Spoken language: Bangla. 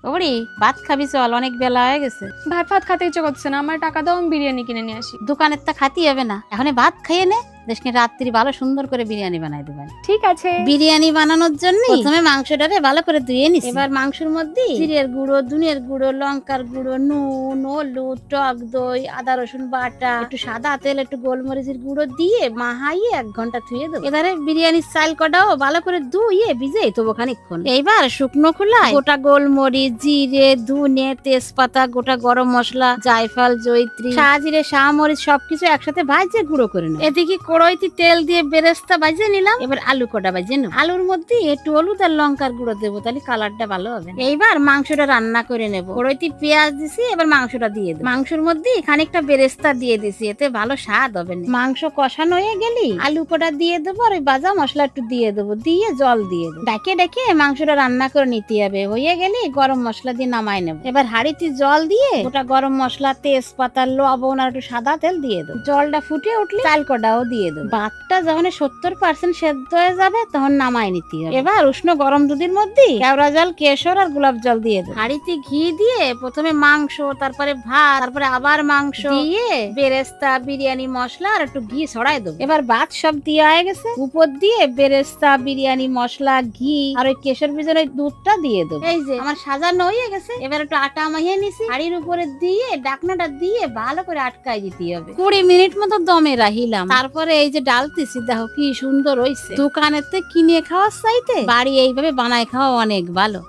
ওবড়ি ভাত খাবি চল, অনেক বেলা হয়ে গেছে। ভাত ফাত খেতে ইচ্ছে করছে না, আমার টাকা দাও, আমি বিরিয়ানি কিনে নিয়ে আসি। দোকানের তা খাতি হবে না, এখন ভাত খাইয়ে নে, দেশকে রাত্রি ভালো সুন্দর করে বিরিয়ানি বানাই দেবেন। ঠিক আছে। বিরিয়ানি বানানোর জন্য প্রথমে মাংসটারে ভালো করে ধুয়ে নিস। এবার মাংসের মধ্যে জিরের গুঁড়ো, ধনিয়ার গুঁড়ো, লঙ্কার গুঁড়ো, নুন, হলুদ, টক দই, আদা রসুন বাটা, একটু সাদা তেল, একটু গোলমরিচের গুঁড়ো দিয়ে মাহাইয়ে 1 ঘন্টা ধুয়ে দেবো। এবারে বিরিয়ানির চাল কটাও ভালো করে ধুয়ে ভিজে তবু খানিকক্ষণ। এইবার শুকনো খোলায় গোটা গোলমরিচ, জিরে, ধনে, তেজপাতা, গোটা গরম মশলা, জায়ফল, জয়িত্রী, শাহজিরে, শাহমরিচ সবকিছু একসাথে ভাজে গুঁড়ো করে নেব। এদিকে কড়াইতে তেল দিয়ে বেরেস্তা ভাজে নিলাম। এবার আলু কটা ভাজে নেব। আলুর মধ্যে একটু হলুদ আর লঙ্কার গুঁড়ো দেবো, তাহলে কালারটা ভালো হবে। এইবার মাংসটা রান্না করে নেব। কড়াইতে পেঁয়াজ দিছি, এবার মাংসটা দিয়ে দেবো। মাংসের মধ্যে খানিকটা বেরেস্তা দিয়ে দিছি, এতে ভালো স্বাদ হবে না। মাংস কষানো হয়ে গেলি আলু কটা দিয়ে দেবো, আর ওই ভাজা মশলা একটু দিয়ে দেবো, দিয়ে জল দিয়ে দেবো। ডাকে ডাকে মাংসটা রান্না করে নিতে হবে। হয়ে গেলে গরম মশলা দিয়ে নামাই নেব। এবার হাঁড়িতে জল দিয়ে গোটা গরম মশলা, তেজপাতা, লবণ আর একটু সাদা তেল দিয়ে দেবো। জলটা ফুটে উঠলে চাল কটাও দিয়ে দেবো। ভাতটা যখন 70% সেদ্ধ হয়ে যাবে তখন নামাই নিতে হবে। এবার উষ্ণ গরম দুধের মধ্যে কেওড়া জল, কেশর আর গোলাপ জল দিয়ে দেবো। হাঁড়িতে ঘি দিয়ে প্রথমে মাংস, তারপরে ভাত, তারপরে আবার মাংস দিয়ে বেরেস্তা, বিরিয়ানি মশলা আর একটু ঘি ছড়াই দেবো। এবার ভাত সব দিয়ে হয়ে গেছে, উপর দিয়ে বেরেস্তা, বিরিয়ানি মশলা, ঘি আর ওই কেশর ভিজানো দুধটা দিয়ে দেবো। এই যে আমার সাজানো হয়ে গেছে। এবার একটু আটা মাখিয়ে নিছি, হাঁড়ির উপরে দিয়ে ডাকনাটা দিয়ে ভালো করে আটকাই দিতে হবে। 20 মিনিট মতো দমে রাখিলাম। তারপরে এই যে ডালতেছি, দেখো কি সুন্দর হইছে। দোকানেতে কিনে খাওয়ার চাইতে বাড়ি এইভাবে বানায় খাওয়া অনেক ভালো।